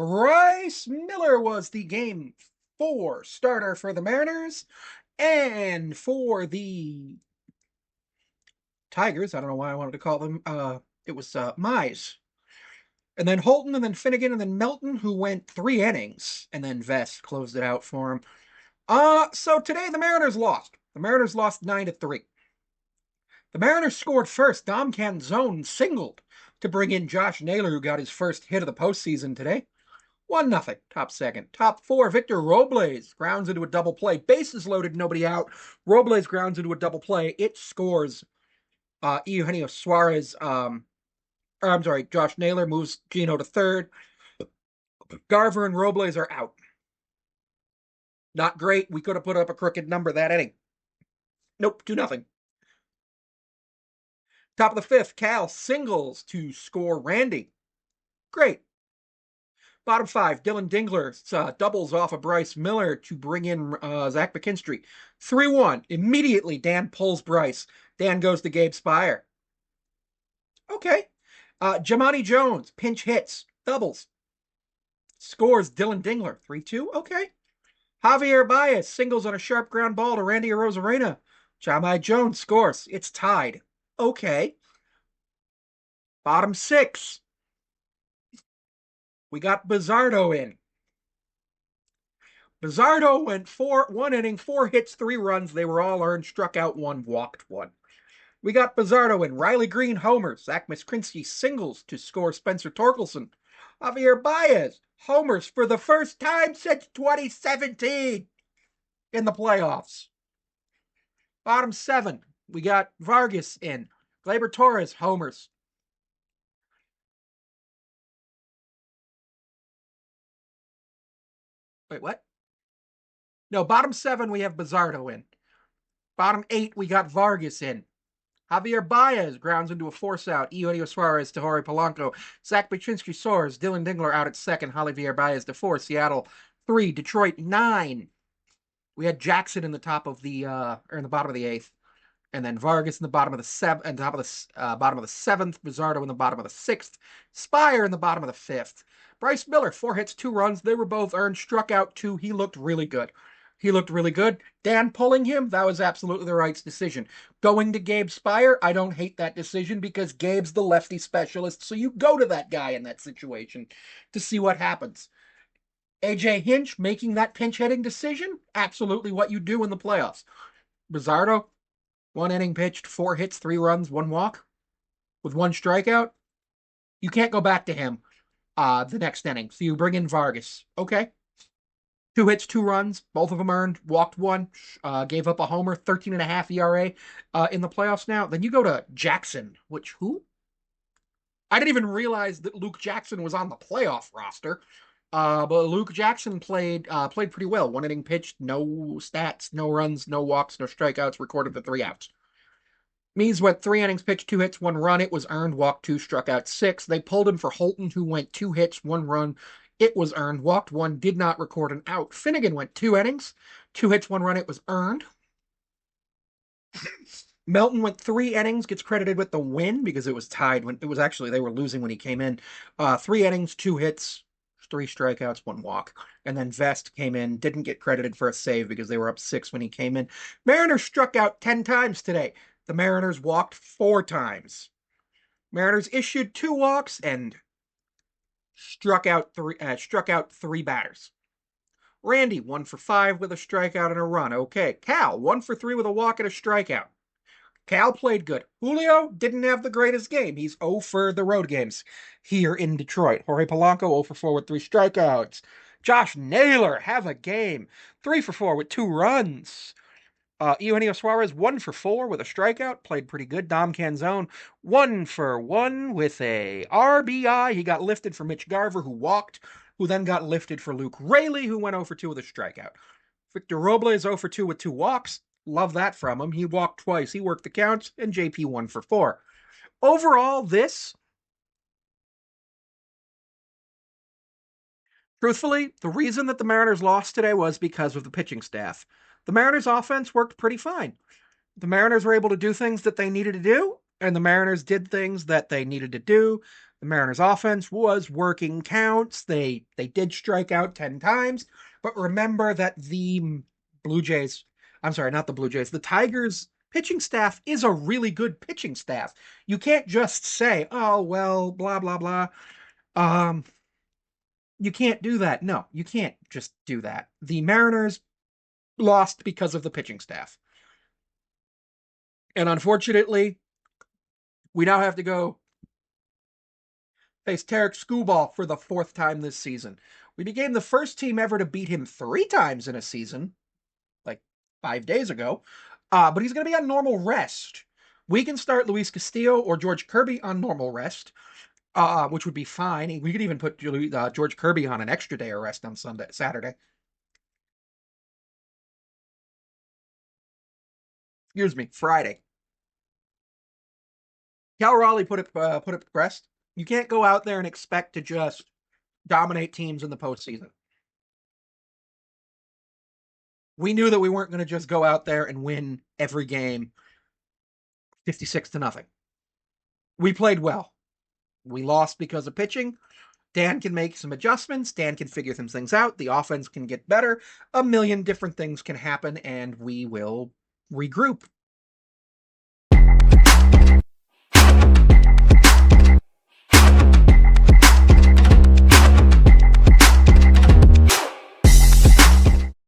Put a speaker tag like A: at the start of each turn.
A: Bryce Miller was the game 4 starter for the Mariners. And for the Tigers, I don't know why I wanted to call them, it was Mize. And then Holton, and then Finnegan, and then Melton, who went 3 innings. And then Vest closed it out for him. So today the Mariners lost. The Mariners lost 9-3. The Mariners scored first. Dom Canzone singled to bring in Josh Naylor, who got his first hit of the postseason today. 1-0. Top second. Top four, Victor Robles grounds into a double play. Bases loaded, nobody out. Robles grounds into a double play. It scores Eugenio Suarez. I'm sorry, Josh Naylor moves Gino to third. Garver and Robles are out. Not great. We could have put up a crooked number that inning. Nope, 2-0. Top of the fifth, Cal singles to score Randy. Great. Bottom five, Dylan Dingler doubles off of Bryce Miller to bring in Zach McKinstry. 3-1. Immediately, Dan pulls Bryce. Dan goes to Gabe Spire. Okay. Jamani Jones, pinch hits, doubles. Scores Dylan Dingler. 3-2. Okay. Javier Baez singles on a sharp ground ball to Randy Arozarena. Jamai Jones scores. It's tied. Okay. Bottom six. We got Bizzardo in. Bizzardo went 1 inning, 4 hits, 3 runs. They were all earned, struck out 1, walked 1. We got Bizzardo in. Riley Green homers. Zach Miskrinsky singles to score Spencer Torkelson. Javier Baez homers for the first time since 2017 in the playoffs. Bottom 7, we got Vargas in. Gleyber Torres homers. Wait, what? No, bottom 7, we have Bizzardo in. Bottom 8, we got Vargas in. Javier Baez grounds into a force out. Eugenio Suarez to Jorge Polanco. Zach Baczynski soars. Dylan Dingler out at second. Javier Baez to 4. Seattle 3. Detroit 9. We had Jackson in the top of the or in the bottom of the 8th, and then Vargas in the bottom of the 7th, and top of the bottom of the 7th. Bizzardo in the bottom of the 6th. Spire in the bottom of the 5th. Bryce Miller 4 hits, 2 runs. They were both earned. Struck out 2. He looked really good. Dan pulling him, that was absolutely the right decision. Going to Gabe Spire, I don't hate that decision because Gabe's the lefty specialist, so you go to that guy in that situation to see what happens. AJ Hinch making that pinch hitting decision, absolutely what you do in the playoffs. Bizzardo, 1 inning pitched, 4 hits, 3 runs, 1 walk, with 1 strikeout. You can't go back to him the next inning, so you bring in Vargas. Okay. 2 hits, 2 runs, both of them earned, walked 1, gave up a homer, 13.5 ERA in the playoffs now. Then you go to Jackson, who? I didn't even realize that Luke Jackson was on the playoff roster. But Luke Jackson played pretty well. 1 inning pitched, no stats, no runs, no walks, no strikeouts, recorded the 3 outs. Means went 3 innings pitched, 2 hits, 1 run. It was earned, walked 2, struck out 6. They pulled him for Holton, who went 2 hits, 1 run. It was earned, walked 1, did not record an out. Finnegan went 2 innings, 2 hits, 1 run. It was earned. Melton went 3 innings, gets credited with the win because it was tied when it was actually they were losing when he came in. 3 innings, 2 hits, 3 strikeouts, 1 walk. And then Vest came in, didn't get credited for a save because they were up 6 when he came in. Mariners struck out 10 times today. The Mariners walked 4 times. Mariners issued 2 walks and struck out 3 batters. Randy 1 for 5 with a strikeout and a run. Okay. Cal 1 for 3 with a walk and a strikeout. Cal played good. Julio didn't have the greatest game. He's 0 for the road games here in Detroit. Jorge Polanco 0 for 4 with 3 strikeouts. Josh Naylor have a game. 3 for 4 with 2 runs. Eugenio Suarez 1 for 4 with a strikeout. Played pretty good. Dom Canzone 1 for 1 with a RBI. He got lifted for Mitch Garver, who walked, who then got lifted for Luke Raley, who went 0 for 2 with a strikeout. Victor Robles 0 for 2 with 2 walks. Love that from him. He walked twice. He worked the counts, and JP 1 for 4. Overall, truthfully, the reason that the Mariners lost today was because of the pitching staff. The Mariners' offense worked pretty fine. The Mariners were able to do things that they needed to do, and the Mariners did things that they needed to do. The Mariners offense was working counts. They did strike out 10 times, but remember that the Blue Jays, I'm sorry, not the Blue Jays, the Tigers pitching staff is a really good pitching staff. You can't just say, "Oh, well, blah blah blah." Um you can't do that. No, you can't just do that. The Mariners lost because of the pitching staff. And unfortunately, we now have to go face Tarek Skubal for the fourth time this season. We became the first team ever to beat him 3 times in a season, like 5 days ago. But he's going to be on normal rest. We can start Luis Castillo or George Kirby on normal rest, which would be fine. We could even put George Kirby on an extra day of rest on Saturday. Excuse me, Friday. Cal Raleigh put it best. You can't go out there and expect to just dominate teams in the postseason. We knew that we weren't going to just go out there and win every game 56-0. We played well. We lost because of pitching. Dan can make some adjustments. Dan can figure some things out. The offense can get better. A million different things can happen, and we will regroup.